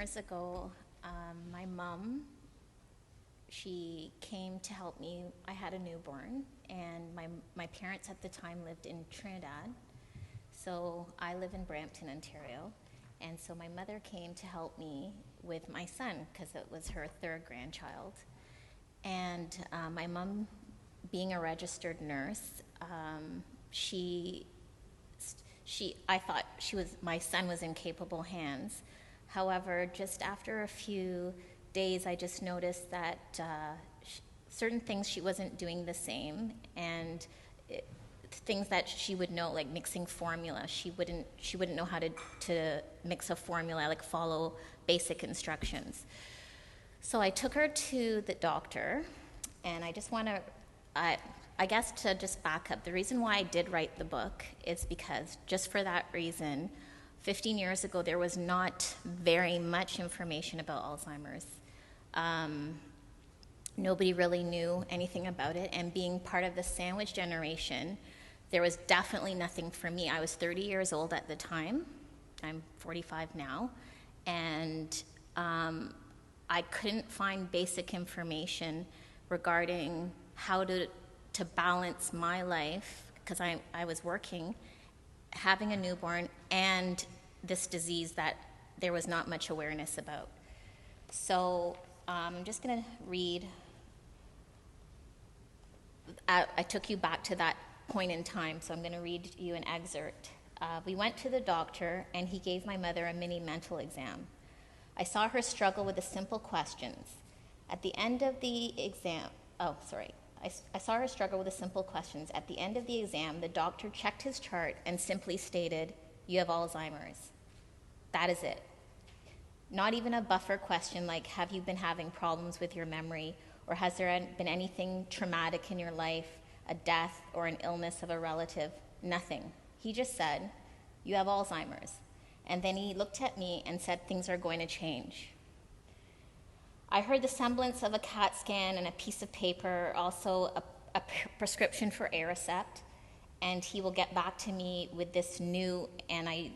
years ago, my mom, she came to help me. I had a newborn, and my parents at the time lived in Trinidad. So I live in Brampton, Ontario. And so my mother came to help me with my son because it was her third grandchild. And my mom, being a registered nurse, I thought my son was in capable hands. However, just after a few days, I just noticed that certain things she wasn't doing the same, and things that she would know, like mixing formula. She wouldn't know how to mix a formula, like follow basic instructions. So I took her to the doctor, and I just want to, I guess to just back up, the reason why I did write the book is because just for that reason, 15 years ago, there was not very much information about Alzheimer's. Nobody really knew anything about it, and being part of the sandwich generation, there was definitely nothing for me. I was 30 years old at the time. I'm 45 now, and I couldn't find basic information regarding how to balance my life, because I was working, having a newborn, and this disease that there was not much awareness about. So I'm just going to read. I took you back to that point in time, so I'm going to read you an excerpt. We went to the doctor, and he gave my mother a mini mental exam. I saw her struggle with the simple questions. At the end of the exam, I saw her struggle with the simple questions. At the end of the exam, the doctor checked his chart and simply stated, "You have Alzheimer's." That is it. Not even a buffer question like, have you been having problems with your memory, or has there been anything traumatic in your life, a death or an illness of a relative? Nothing. He just said, "You have Alzheimer's." And then he looked at me and said, "Things are going to change." I heard the semblance of a CAT scan and a piece of paper, also a prescription for Aricept, and he will get back to me with this new, and I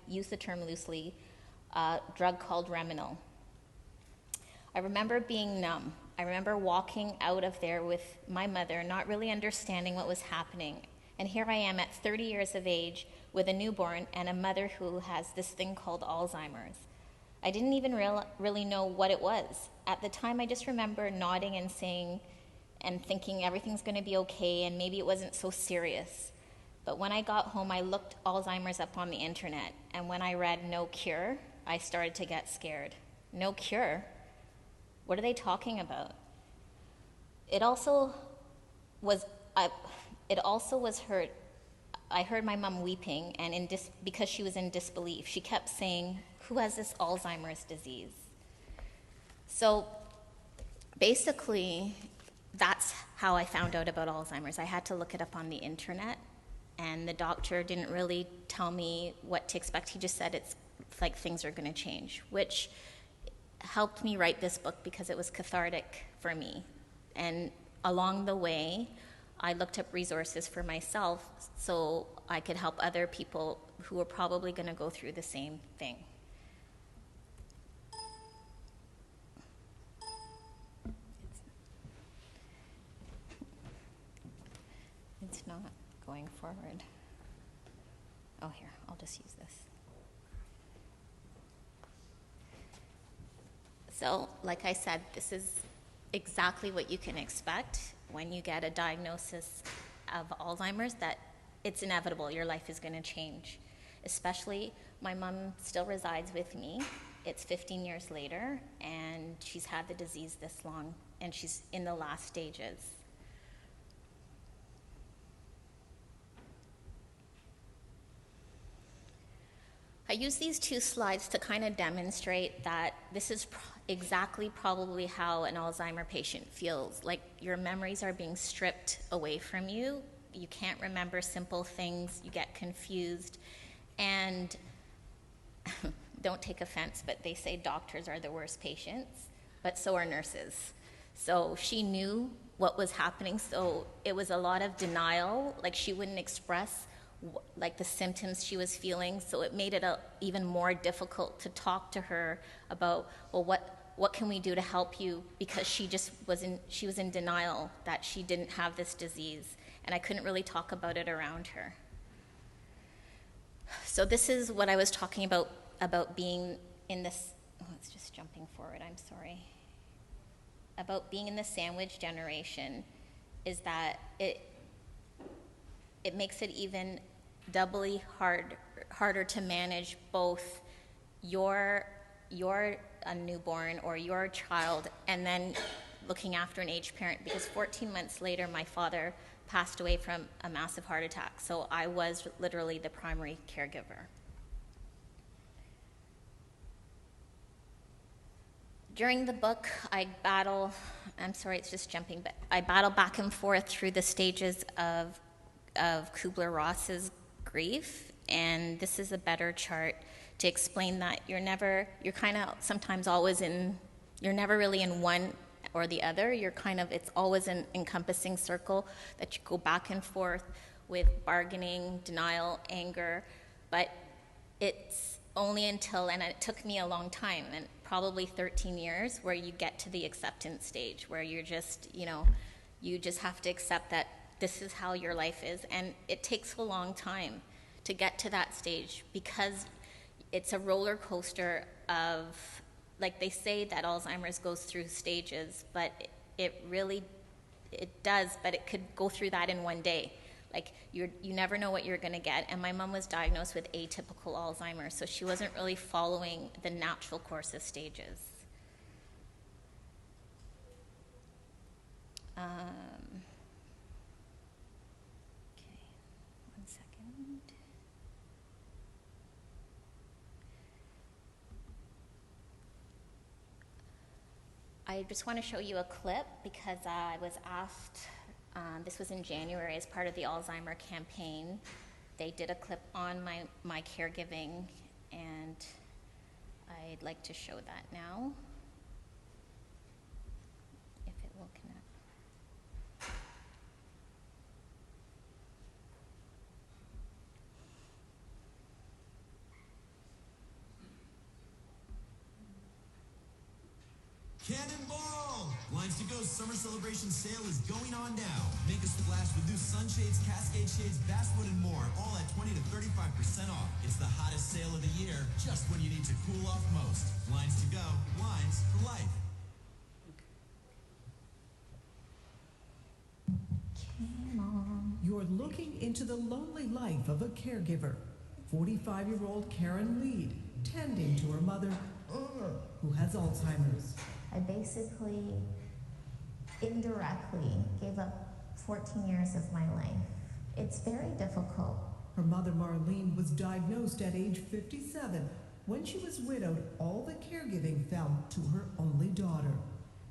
use the term loosely, drug called Reminol. I remember being numb. I remember walking out of there with my mother, not really understanding what was happening. And here I am at 30 years of age with a newborn and a mother who has this thing called Alzheimer's. I didn't even really know what it was. At the time, I just remember nodding and saying and thinking everything's going to be okay, and maybe it wasn't so serious. But when I got home, I looked Alzheimer's up on the internet, and when I read "no cure," I started to get scared. No cure? What are they talking about? It also was heard. I heard my mom weeping, and because she was in disbelief, she kept saying, "Who has this Alzheimer's disease?" So basically, that's how I found out about Alzheimer's. I had to look it up on the internet, and the doctor didn't really tell me what to expect. He just said it's like things are going to change, which helped me write this book because it was cathartic for me. And along the way, I looked up resources for myself so I could help other people who are probably going to go through the same thing. It's not going forward. Oh, here, I'll just use this. So, like I said, this is exactly what you can expect when you get a diagnosis of Alzheimer's, that it's inevitable, your life is going to change. Especially, my mom still resides with me. It's 15 years later, and she's had the disease this long, and she's in the last stages. I use these two slides to kind of demonstrate that this is exactly probably how an Alzheimer patient feels. Like your memories are being stripped away from you. You can't remember simple things. You get confused. And don't take offense, but they say doctors are the worst patients, but so are nurses. So she knew what was happening, so it was a lot of denial. Like she wouldn't express like the symptoms she was feeling. So it made it even more difficult to talk to her about, well, what can we do to help you? Because she was in denial that she didn't have this disease, and I couldn't really talk about it around her. So this is what I was talking about being in this, oh, it's just jumping forward, I'm sorry. About being in the sandwich generation is that it makes it even doubly harder to manage both your newborn or your child and then looking after an aged parent, because 14 months later my father passed away from a massive heart attack, so I was literally the primary caregiver. During the book, I battle back and forth through the stages of Kubler-Ross's grief, and this is a better chart to explain that you're never really in one or the other. It's always an encompassing circle that you go back and forth with bargaining, denial, anger, but it's only until, and it took me a long time, and probably 13 years, where you get to the acceptance stage, where you're just, you just have to accept that this is how your life is. And it takes a long time to get to that stage, because it's a roller coaster of, like they say that Alzheimer's goes through stages, but it does, but it could go through that in one day. Like, you never know what you're going to get. And my mom was diagnosed with atypical Alzheimer's, so she wasn't really following the natural course of stages. Okay, 1 second. I just want to show you a clip because I was asked, this was in January as part of the Alzheimer campaign. They did a clip on my caregiving, and I'd like to show that now, if it will connect. Cannonball! Lines to Go Summer Celebration Sale is going on now. Make a splash with new sunshades, cascade shades, basswood, and more, all at 20 to 35% off. It's the hottest sale of the year, just when you need to cool off most. Lines to Go, lines for life. You're looking into the lonely life of a caregiver. 45-year-old Caron Leid, tending to her mother, who has Alzheimer's. I basically indirectly gave up 14 years of my life. It's very difficult. Her mother, Marlene, was diagnosed at age 57. When she was widowed, all the caregiving fell to her only daughter.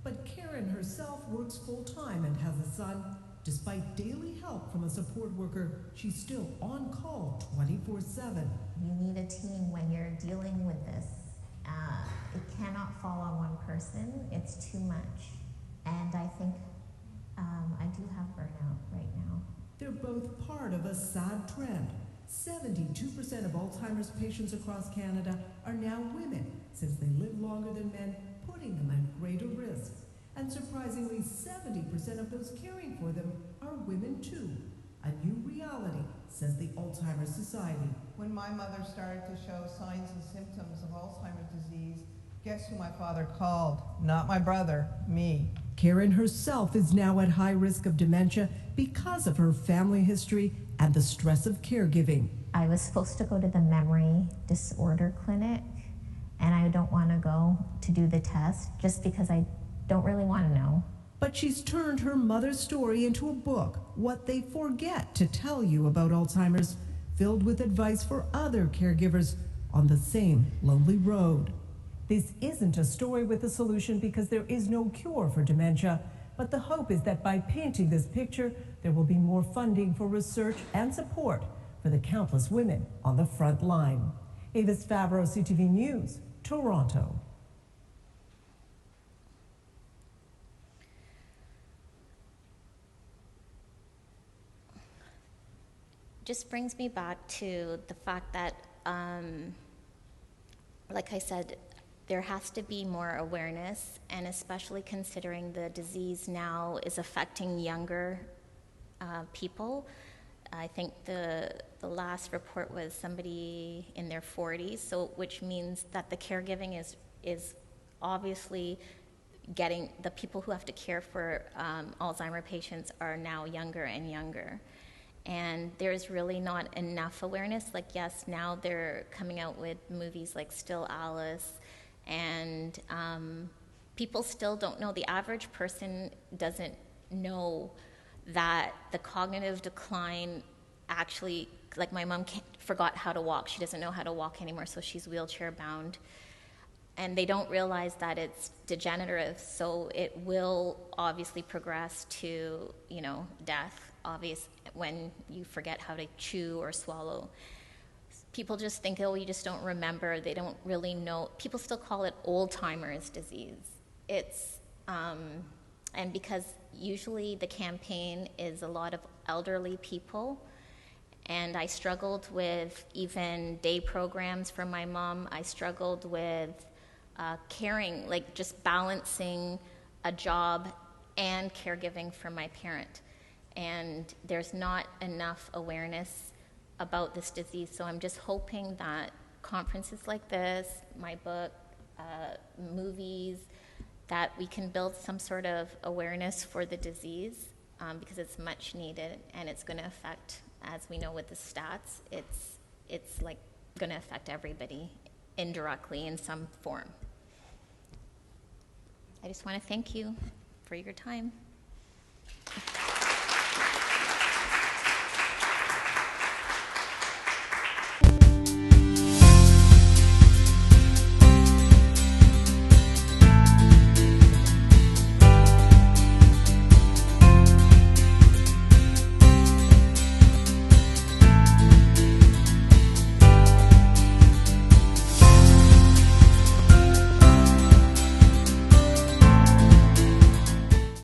But Caron herself works full-time and has a son. Despite daily help from a support worker, she's still on call 24/7. You need a team when you're dealing with this. It cannot fall on one person. It's too much. And I think I do have burnout right now. They're both part of a sad trend. 72% of Alzheimer's patients across Canada are now women, since they live longer than men, putting them at greater risk. And surprisingly, 70% of those caring for them are women too. A new reality, says the Alzheimer's Society. When my mother started to show signs and symptoms of Alzheimer's disease, guess who my father called? Not my brother, me. Caron herself is now at high risk of dementia because of her family history and the stress of caregiving. I was supposed to go to the memory disorder clinic, and I don't want to go to do the test just because I don't really want to know. But she's turned her mother's story into a book, What They Forget to Tell You About Alzheimer's, filled with advice for other caregivers on the same lonely road. This isn't a story with a solution because there is no cure for dementia, but the hope is that by painting this picture, there will be more funding for research and support for the countless women on the front line. Avis Favreau, CTV News, Toronto. just brings me back to the fact that, like I said, there has to be more awareness, and especially considering the disease now is affecting younger people. I think the last report was somebody in their 40s, so which means that the caregiving is obviously getting, the people who have to care for Alzheimer patients are now younger and younger. And there's really not enough awareness. Like, yes, now they're coming out with movies like Still Alice, and people still don't know. The average person doesn't know that the cognitive decline actually, like my mom forgot how to walk. She doesn't know how to walk anymore, so she's wheelchair bound. And they don't realize that it's degenerative, so it will obviously progress to, death, when you forget how to chew or swallow. People just think, oh, you just don't remember. They don't really know. People still call it old-timers disease. It's, and because usually the campaign is a lot of elderly people, and I struggled with even day programs for my mom. I struggled with caring, like just balancing a job and caregiving for my parent. And there's not enough awareness about this disease, so I'm just hoping that conferences like this, my book, movies, that we can build some sort of awareness for the disease, because it's much needed, and it's going to affect, as we know with the stats, it's like going to affect everybody indirectly in some form. I just want to thank you for your time.